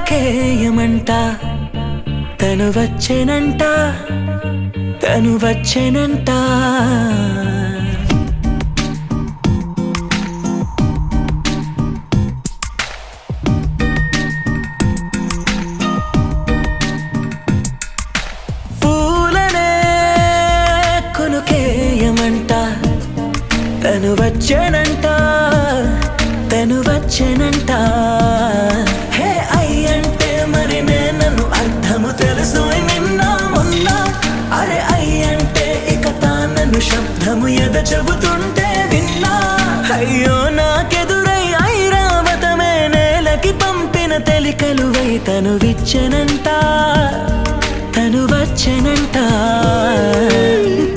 కునుకేయమంట తను వచ్చెనంట తను వచ్చెనంట పూలనే కునుకేయమంట తను వచ్చెనంట తను వచ్చెనంట హే అయ్యంటే మరి నేను అర్థము తెలుసు నిన్న మొన్న అరే అయ్యంటే ఇక తానను శబ్దము ఎద చెబుతుంటే విన్నా అయ్యో నాకెదురై ఐరావతమే నేలకి పంపిన తెలికలువై తను విచ్చెనంట తను వచ్చెనంట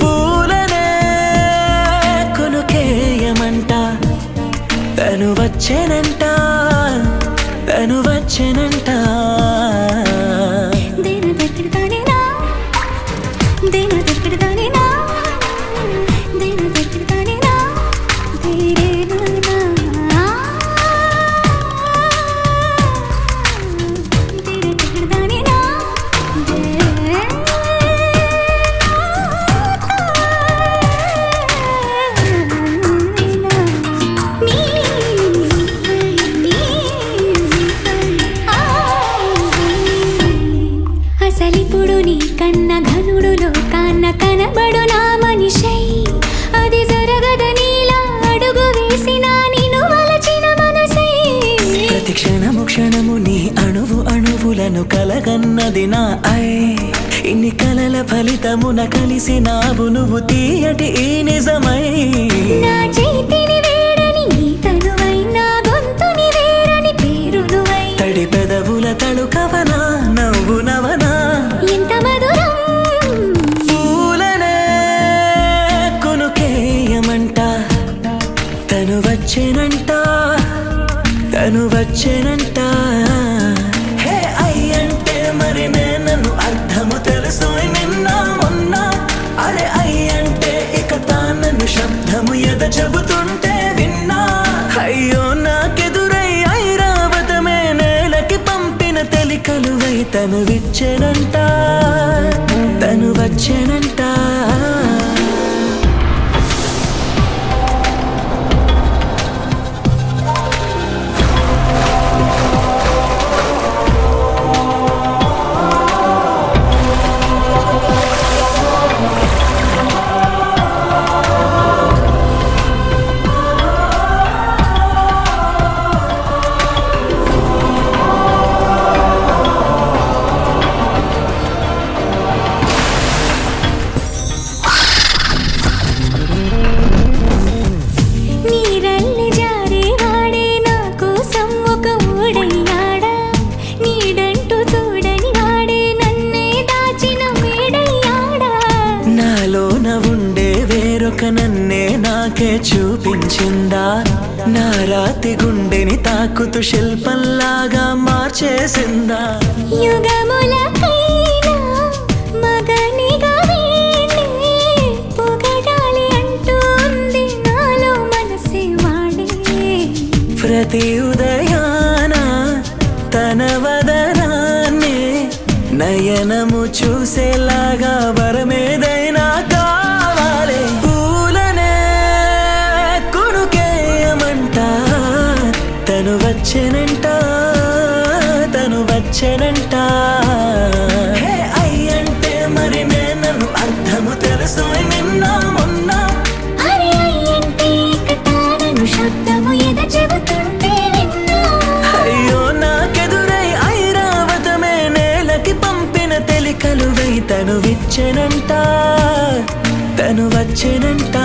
పూలనే కునుకేయమంట తను వచ్చెనంట తను వచ్చెనంట అసలిప్పుడు నీ కన్న ఘనుడులో కాన్న కనబడు నా మనిషై అది జరగదనిలా అడుగు వేసిన నిన్ను వలచిన మనసై ప్రతి క్షణము క్షణము నీ అణువు అణువులను కలగన్నది నా ఐ ఇన్ని కలల ఫలితమున కలిసినావు నువ్వు తీయటి ఈ నిజమై నా చేతిని వేడని నీ తనువై నా గొంతుని వేరని పేరు నువ్వై తడి పెదవుల తళుకవనా నవ్వు నవనా ఎంత మధురం పూలనే కునుకేయమంట తను వచ్చెనంట తను వచ్చెనంట హే అయ్యంటే మరి నేను అర్థము తెలుసు నిన్న మొన్న అరే అయ్యంటే ఇక తానను శబ్దము ఎద చెబుతుంటే విన్నా అయ్యో నాకెదురై ఐరావతమే నేలకి పంపిన తెలికలువై తను విచ్చెనంట తను వచ్చెనంట నన్నే నాకే చూపించిందా నా రాతి గుండెని తాకుతూ శిల్పంలాగా మార్చేసిందా యుగములకైనా మగనిగా వీణే పొగడాలి అంటూంది నాలో మనసే వాడే ప్రతి ఉదయాన తన వదనాన్ని నయనము చూసేలాగా వరమేదైనా కావాలి పూలనే కునుకేయమంట తను వచ్చెనంట తను వచ్చెనంట హే అయ్యంటే మరి నేను అర్థము తెలుసు నిన్న మొన్న అరే అయ్యంటే ఇక తానను శబ్దము ఎద చెబుతుంటే విన్నా అయ్యో నాకెదురై ఐరావతమే నేలకి పంపిన తెలికలువై తను విచ్చెనంట తను వచ్చెనంట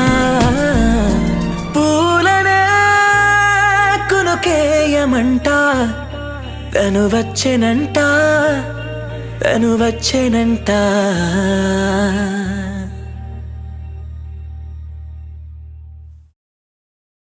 పూలనే కునుకేయమంట తను వచ్చెనంట తను వచ్చెనంట